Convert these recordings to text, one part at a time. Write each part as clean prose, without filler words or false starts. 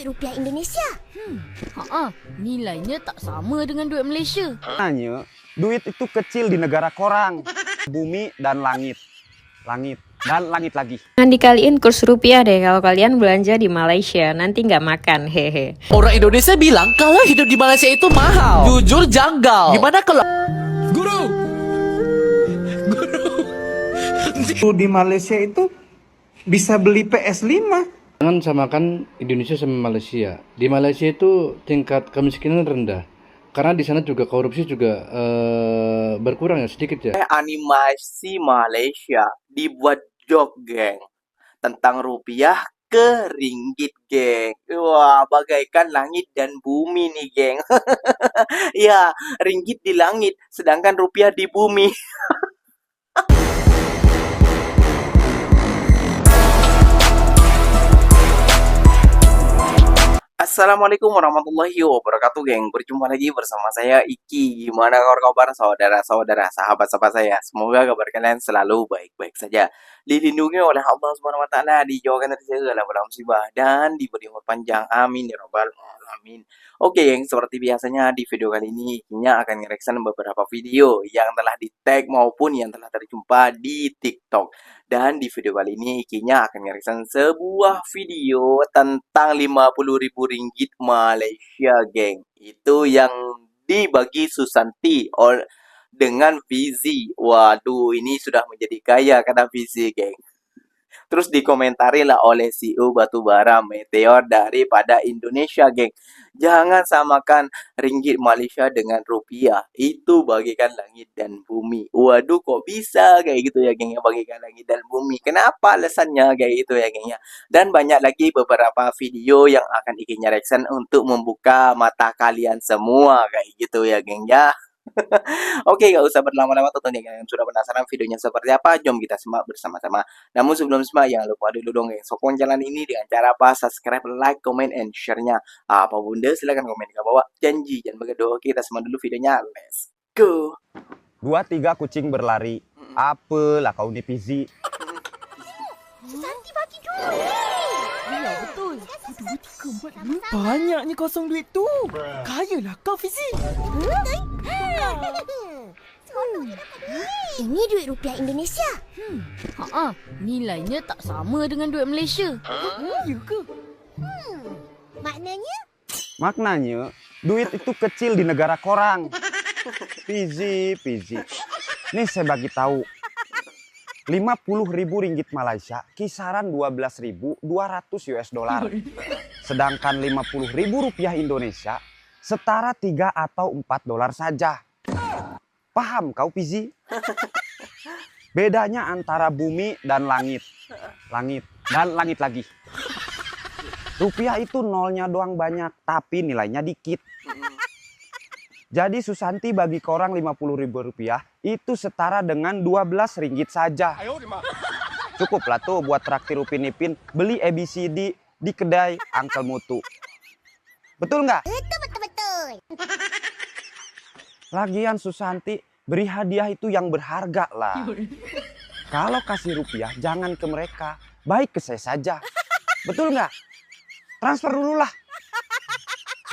duit rupiah Indonesia. Nilainya tak sama dengan duit Malaysia. Hanya duit itu kecil di negara korang. Bumi dan langit. Langit dan langit lagi. Jangan dikaliin kurs rupiah deh kalau kalian belanja di Malaysia, nanti nggak makan, hehe. Orang Indonesia bilang kalau hidup di Malaysia itu mahal. Jujur janggal. Gimana kalau Di Malaysia itu bisa beli PS5. Jangan samakan Indonesia sama Malaysia. Di Malaysia itu tingkat kemiskinan rendah. Karena di sana juga korupsi juga berkurang ya sedikit ya. Animasi Malaysia dibuat joke, geng, tentang rupiah ke ringgit, geng. Wah, bagaikan langit dan bumi nih, geng. Ya, ringgit di langit, sedangkan rupiah di bumi. Assalamualaikum warahmatullahi wabarakatuh, geng. Berjumpa lagi bersama saya Iki. Gimana kabar saudara-saudara, sahabat-sahabat saya? Semoga kabar kalian selalu baik-baik saja, dilindungi oleh Allah Subhanahu wa taala, dijauhkan dari segala bala musibah dan diberi umur panjang. Amin ya rabbal alamin. Oke, geng, seperti biasanya di video kali ini Ikinya akan nge-reaction beberapa video yang telah di-tag maupun yang telah terjumpa di TikTok. Dan di video kali ini Ikinya akan nge-reaction sebuah video tentang 50.000 ringgit Malaysia, geng. Itu yang dibagi Susanti dengan Fizi. Waduh, ini sudah menjadi kaya kata Fizi, geng. Terus dikomentari lah oleh CEO Batubara Meteor daripada Indonesia, geng. Jangan samakan ringgit Malaysia dengan rupiah. Itu bagikan langit dan bumi. Waduh, kok bisa kayak gitu ya, geng, ya, bagikan langit dan bumi. Kenapa alasannya kayak gitu ya, geng, ya. Dan banyak lagi beberapa video yang akan Ikinya reaction untuk membuka mata kalian semua kayak gitu ya, geng, ya. Oke, gak usah berlama-lama, tonton ya, yang sudah penasaran videonya seperti apa, jom kita simak bersama-sama. Namun sebelum simak, jangan lupa dulu dong, geng, sokong channel ini dengan cara apa? Subscribe, like, comment, and share-nya. Apa bunda, silahkan komen di bawah. Janji, jangan begitu. Kita simak dulu videonya, let's go. 2-3 kucing berlari. Apalah kau nih Fizi? Susanti bagi duit. Ya betul. 2, 3, 4, 5. Banyaknya kosong duit tu. Kayalah kau, Fizi. Ini duit rupiah Indonesia. Nilainya tak sama dengan duit Malaysia. Ya ke? Maknanya? Maknanya duit itu kecil di negara korang. Fizi. Nih saya bagi tahu. 50.000 ringgit Malaysia kisaran 12.200 US dollar. Sedangkan 50.000 rupiah Indonesia setara 3 atau 4 dolar saja. Paham kau, Fizi? Bedanya antara bumi dan langit. Langit dan langit lagi. Rupiah itu nolnya doang banyak, tapi nilainya dikit. Jadi Susanti bagi korang 50.000 rupiah itu setara dengan 12 ringgit saja. Cukuplah tuh buat traktir Upin Ipin beli ABCD di kedai Uncle Mutu. Betul nggak? Betul. Lagian Susanti beri hadiah itu yang berharga lah. Kalau kasih rupiah jangan ke mereka, baik ke saya saja. Betul nggak? Transfer dulu lah.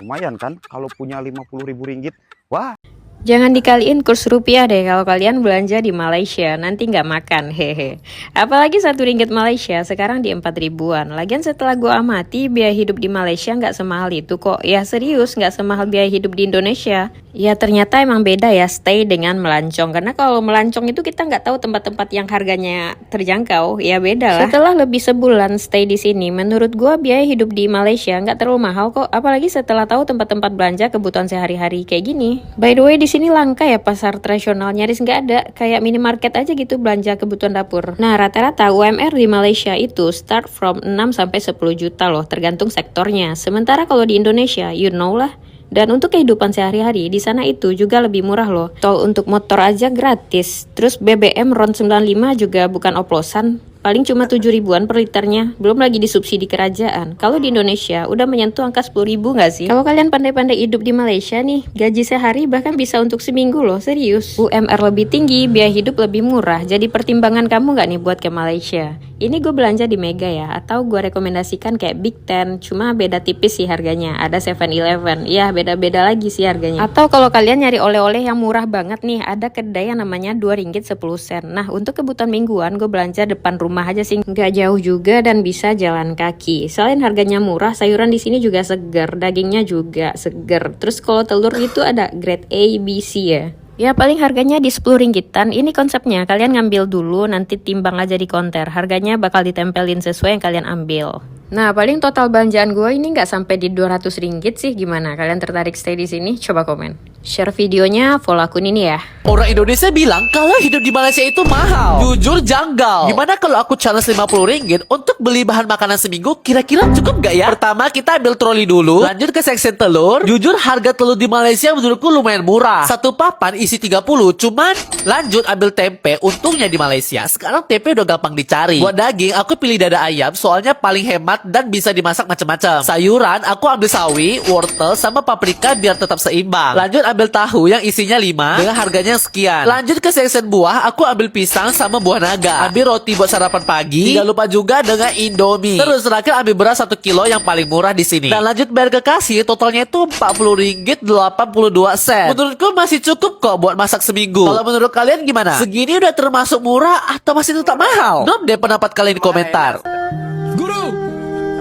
Lumayan kan kalau punya 50.000 ringgit. Wah. Jangan dikaliin kurs rupiah deh kalau kalian belanja di Malaysia, nanti nggak makan, hehe. Apalagi 1 ringgit Malaysia sekarang di 4 ribuan. Lagian setelah gua amati, biaya hidup di Malaysia nggak semahal itu kok. Ya serius, nggak semahal biaya hidup di Indonesia. Ya ternyata emang beda ya stay dengan melancong. Karena kalau melancong itu kita nggak tahu tempat-tempat yang harganya terjangkau. Ya beda lah. Setelah lebih sebulan stay di sini, menurut gua biaya hidup di Malaysia nggak terlalu mahal kok. Apalagi setelah tahu tempat-tempat belanja kebutuhan sehari-hari kayak gini. By the way, di sini langka ya pasar tradisional, nyaris nggak ada, kayak minimarket aja gitu belanja kebutuhan dapur. Nah rata-rata UMR di Malaysia itu start from 6 sampai 10 juta loh, tergantung sektornya. Sementara kalau di Indonesia, you know lah. Dan untuk kehidupan sehari-hari di sana itu juga lebih murah loh. Tol untuk motor aja gratis. Terus BBM RON 95 juga bukan oplosan. Paling cuma 7 ribuan per liternya, belum lagi disubsidi kerajaan. Kalau di Indonesia udah menyentuh angka 10 ribu nggak sih? Kalau kalian pandai-pandai hidup di Malaysia nih, gaji sehari bahkan bisa untuk seminggu loh, serius. UMR lebih tinggi, biaya hidup lebih murah. Jadi pertimbangan kamu nggak nih buat ke Malaysia? Ini gue belanja di Mega ya, atau gue rekomendasikan kayak Big Ten, cuma beda tipis sih harganya. Ada 7-Eleven, ya beda-beda lagi sih harganya. Atau kalau kalian nyari oleh-oleh yang murah banget nih, ada kedai yang namanya Rp2.10. Nah, untuk kebutuhan mingguan gue belanja depan rumah aja sih, nggak jauh juga dan bisa jalan kaki. Selain harganya murah, sayuran di sini juga segar, dagingnya juga segar. Terus kalau telur itu ada grade A, B, C ya. Ya paling harganya di 10 ringgitan. Ini konsepnya, kalian ngambil dulu, nanti timbang aja di konter. Harganya bakal ditempelin sesuai yang kalian ambil. Nah, paling total belanjaan gue ini nggak sampai di 200 ringgit sih. Gimana? Kalian tertarik stay di sini? Coba komen. Share videonya, follow akun ini ya. Orang Indonesia bilang kalau hidup di Malaysia itu mahal. Jujur janggal. Gimana kalau aku challenge 50 ringgit untuk beli bahan makanan seminggu? Kira-kira cukup gak ya? Pertama kita ambil troli dulu, lanjut ke section telur. Jujur harga telur di Malaysia menurutku lumayan murah. Satu papan isi 30, cuman lanjut ambil tempe. Untungnya di Malaysia sekarang tempe udah gampang dicari. Buat daging aku pilih dada ayam soalnya paling hemat dan bisa dimasak macam-macam. Sayuran aku ambil sawi, wortel sama paprika biar tetap seimbang. Lanjut ambil tahu yang isinya 5 dengan harganya sekian. Lanjut ke section buah, aku ambil pisang sama buah naga. Ambil roti buat sarapan pagi. Tidak lupa juga dengan Indomie. Terus terakhir ambil beras 1 kilo yang paling murah di sini. Dan lanjut bayar ke kasir, totalnya itu 40 ringgit 82 sen. Menurutku masih cukup kok buat masak seminggu. Kalau menurut kalian gimana? Segini udah termasuk murah atau masih tetap mahal? Drop deh pendapat kalian di komentar.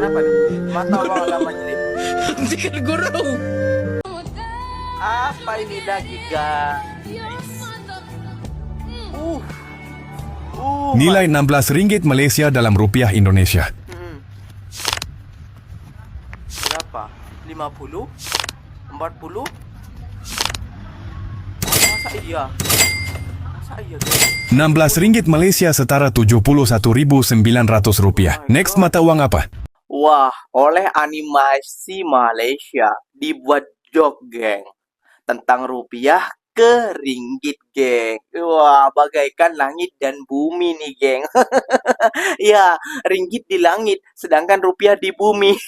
Kenapa nih? Mata bawah namanya nih. Hentikan guru. Apa ini daging guys? Nilai RM16 Malaysia dalam rupiah Indonesia. Berapa? 50? 40? Masa iya? Masa iya guys? RM16 Malaysia setara Rp71.900. Next mata uang apa? Wah, oleh animasi Malaysia dibuat joke geng tentang rupiah ke ringgit geng. Wah, bagaikan langit dan bumi nih geng. Ya, ringgit di langit sedangkan rupiah di bumi.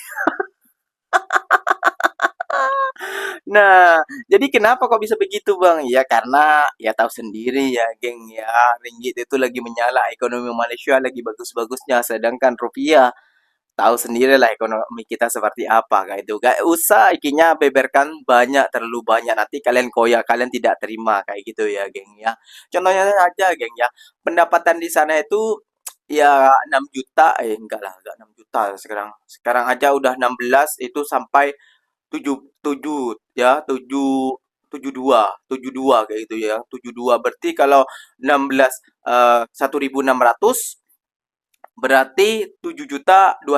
Nah, jadi kenapa kok bisa begitu bang? Ya karena ya tahu sendiri ya geng ya, ringgit itu lagi menyala, ekonomi Malaysia lagi bagus-bagusnya, sedangkan rupiah tahu sendiri lah ekonomi kita seperti apa kayak itu. Gak usah ikinya beberkan banyak, terlalu banyak, nanti kalian koyak, kalian tidak terima kayak gitu ya geng ya. Contohnya aja geng ya, pendapatan di sana itu ya 6 juta, enggak lah, enggak 6 juta sekarang. Sekarang aja udah 16 itu sampai 7 ya, 72 kayak gitu ya. 72 berarti kalau 16 1.600 berarti 7.200.000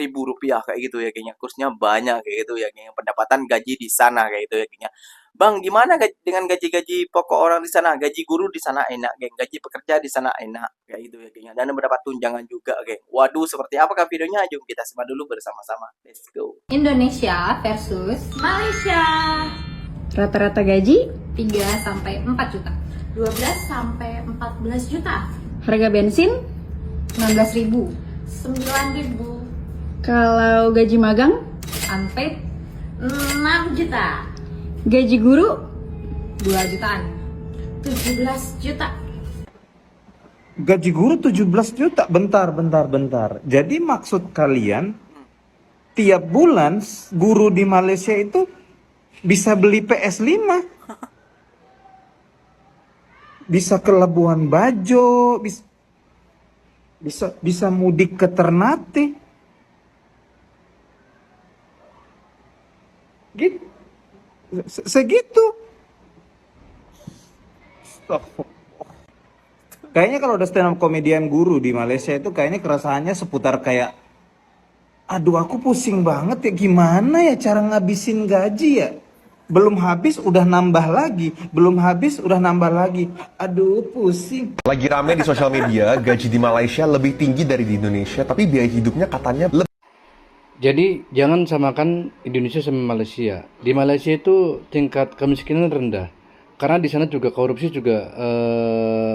rupiah kayak gitu ya kayaknya. Kursnya banyak kayak gitu ya kayaknya, pendapatan gaji di sana kayak gitu ya kayaknya. Bang, gimana dengan gaji-gaji pokok orang di sana? Gaji guru di sana enak, geng. Gaji pekerja di sana enak kayak gitu ya kayaknya. Dan mendapat tunjangan juga, geng. Waduh, seperti apakah videonya? Jom kita simak dulu bersama-sama. Let's go. Indonesia versus Malaysia. Rata-rata gaji 3 sampai 4 juta. 12 sampai 14 juta. harga bensin 19.000. 9.000. kalau gaji magang Sampai 6 juta. gaji guru 2 jutaan. 17 juta. Gaji guru 17 juta. Bentar. Jadi maksud kalian tiap bulan guru di Malaysia itu bisa beli PS5? Bisa ke Labuan Bajo, bisa mudik ke Ternate. Gitu. Segitu. Stop. Kayaknya kalau udah stand up komedian guru di Malaysia itu kayaknya kerasaannya seputar kayak, aduh aku pusing banget ya, gimana ya cara ngabisin gaji ya? Belum habis udah nambah lagi, belum habis udah nambah lagi. Aduh pusing. Lagi rame di sosial media, gaji di Malaysia lebih tinggi dari di Indonesia, tapi biaya hidupnya katanya lebih. Jadi jangan samakan Indonesia sama Malaysia. Di Malaysia itu tingkat kemiskinan rendah. Karena di sana juga korupsi juga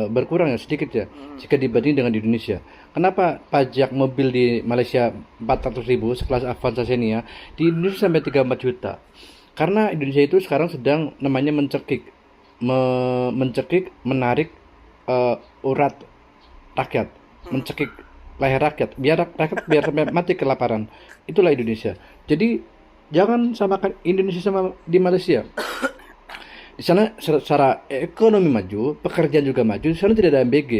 berkurang ya, sedikit ya, jika dibanding dengan di Indonesia. Kenapa pajak mobil di Malaysia 400.000 sekelas Avanza Xenia, di Indonesia sampai 34 juta. Karena Indonesia itu sekarang sedang namanya mencekik, menarik urat rakyat, mencekik leher rakyat, biar rakyat biar sampai mati kelaparan. Itulah Indonesia. Jadi jangan samakan Indonesia sama di Malaysia. Di sana secara ekonomi maju, pekerjaan juga maju. Di sana tidak ada MBG.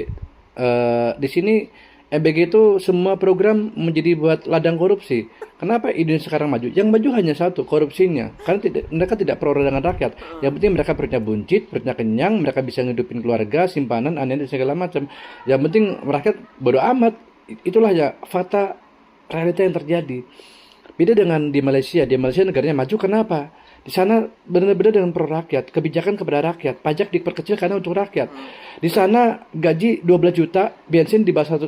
Di sini MBG itu semua program menjadi buat ladang korupsi. Kenapa Indonesia sekarang maju? Yang maju hanya satu, korupsinya. Karena mereka tidak pro dengan rakyat. Yang penting mereka perutnya buncit, perutnya kenyang, mereka bisa ngidupin keluarga, simpanan, aneh dan segala macam. Yang penting rakyat bodo amat. Itulah ya fakta realita yang terjadi. Beda dengan di Malaysia. Di Malaysia negaranya maju, kenapa? Di sana benar-benar dengan pro rakyat, kebijakan kepada rakyat, pajak diperkecil karena untuk rakyat. Di sana gaji 12 juta, bensin di bawah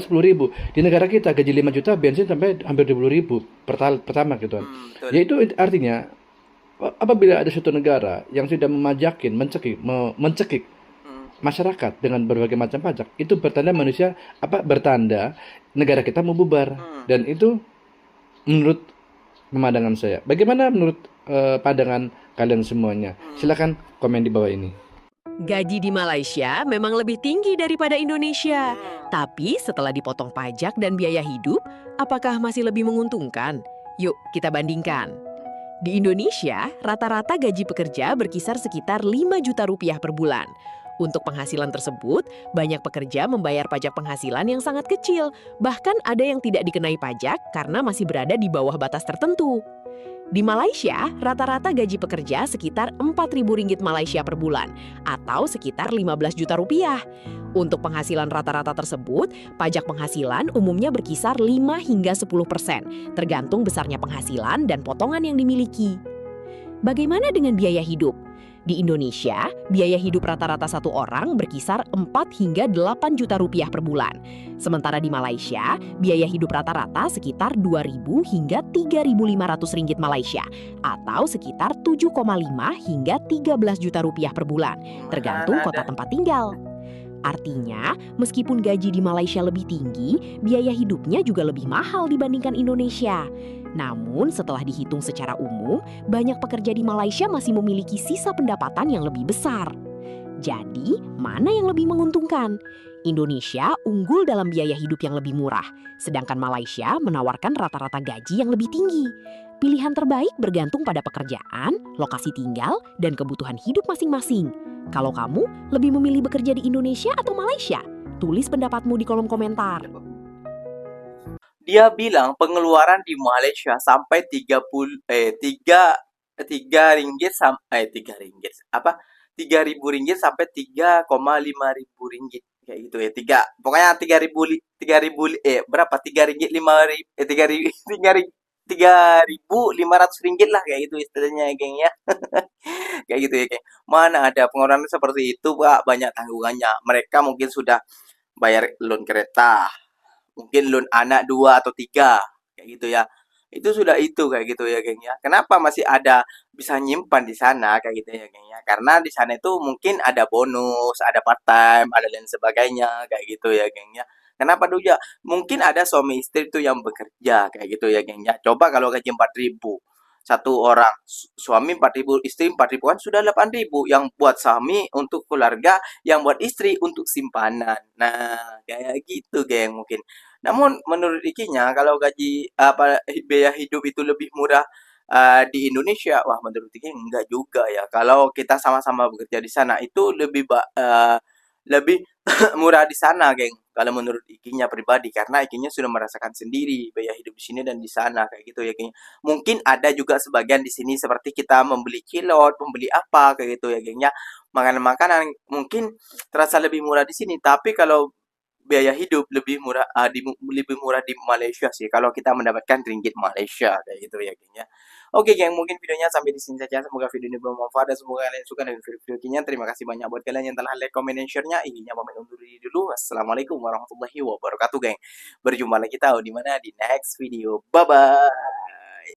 10.000. Di negara kita gaji 5 juta, bensin sampai hampir 20.000 pertama gitu kan. Yaitu artinya apabila ada suatu negara yang sudah memajakin, mencekik masyarakat dengan berbagai macam pajak, itu bertanda negara kita mau bubar. Dan itu menurut pemandangan saya. Bagaimana menurut pandangan kalian semuanya? Silakan komen di bawah ini. Gaji di Malaysia memang lebih tinggi daripada Indonesia. Tapi setelah dipotong pajak dan biaya hidup, apakah masih lebih menguntungkan? Yuk kita bandingkan. Di Indonesia, rata-rata gaji pekerja berkisar sekitar 5 juta rupiah per bulan. Untuk penghasilan tersebut, banyak pekerja membayar pajak penghasilan yang sangat kecil. Bahkan ada yang tidak dikenai pajak karena masih berada di bawah batas tertentu. Di Malaysia, rata-rata gaji pekerja sekitar Rp4.000 Malaysia per bulan atau sekitar 15 juta rupiah. Untuk penghasilan rata-rata tersebut, pajak penghasilan umumnya berkisar 5 hingga 10%, tergantung besarnya penghasilan dan potongan yang dimiliki. Bagaimana dengan biaya hidup? Di Indonesia, biaya hidup rata-rata satu orang berkisar 4 hingga 8 juta rupiah per bulan. Sementara di Malaysia, biaya hidup rata-rata sekitar 2.000 hingga 3.500 ringgit Malaysia atau sekitar 7,5 hingga 13 juta rupiah per bulan, tergantung kota tempat tinggal. Artinya, meskipun gaji di Malaysia lebih tinggi, biaya hidupnya juga lebih mahal dibandingkan Indonesia. Namun, setelah dihitung secara umum, banyak pekerja di Malaysia masih memiliki sisa pendapatan yang lebih besar. Jadi, mana yang lebih menguntungkan? Indonesia unggul dalam biaya hidup yang lebih murah, sedangkan Malaysia menawarkan rata-rata gaji yang lebih tinggi. Pilihan terbaik bergantung pada pekerjaan, lokasi tinggal, dan kebutuhan hidup masing-masing. Kalau kamu lebih memilih bekerja di Indonesia atau Malaysia? Tulis pendapatmu di kolom komentar. Dia bilang pengeluaran di Malaysia sampai 3 ringgit sampai 3.000 ringgit sampai 3,5 ribu ringgit kayak gitu ya. Pokoknya 3.500 ringgit lah kayak gitu istilahnya ya, geng ya. Kayak gitu ya, geng. Mana ada pengeluaran seperti itu, Pak, banyak tanggungannya. Mereka mungkin sudah bayar loan kereta, mungkin loan anak 2 atau 3 kayak gitu ya. Itu sudah itu kayak gitu ya, geng ya. Kenapa masih ada bisa nyimpan di sana kayak gitu ya, geng ya? Karena di sana itu mungkin ada bonus, ada part time, ada lain sebagainya kayak gitu ya, geng ya. Kenapa dulu ya? Mungkin ada suami istri itu yang bekerja kayak gitu ya, geng ya. Coba kalau gaji 4.000 satu orang, suami 4.000, istri 4.000 kan sudah 8.000 yang buat suami untuk keluarga, yang buat istri untuk simpanan. Nah, kayak gitu, geng mungkin. Namun menurut ikinya kalau biaya hidup itu lebih murah di Indonesia, wah menurut Iki enggak juga ya. Kalau kita sama-sama bekerja di sana itu lebih murah di sana, geng. Kalau menurut Ikinya pribadi, karena Ikinya sudah merasakan sendiri biaya hidup di sini dan di sana kayak gitu ya, geng. Mungkin ada juga sebagian di sini seperti kita membeli kilot, membeli apa kayak gitu ya, geng ya. Makanan-makanan mungkin terasa lebih murah di sini, tapi kalau biaya hidup lebih murah di Malaysia sih kalau kita mendapatkan ringgit Malaysia kayak gitu ya, geng ya. Oke, geng, mungkin videonya sampai di sini saja. Semoga video ini bermanfaat dan semoga kalian suka dengan video ini. Terima kasih banyak buat kalian yang telah like, comment, dan share-nya. Ikinya pamit undur diri dulu. Assalamualaikum warahmatullahi wabarakatuh, geng. Berjumpa lagi tahu di mana di next video. Bye bye.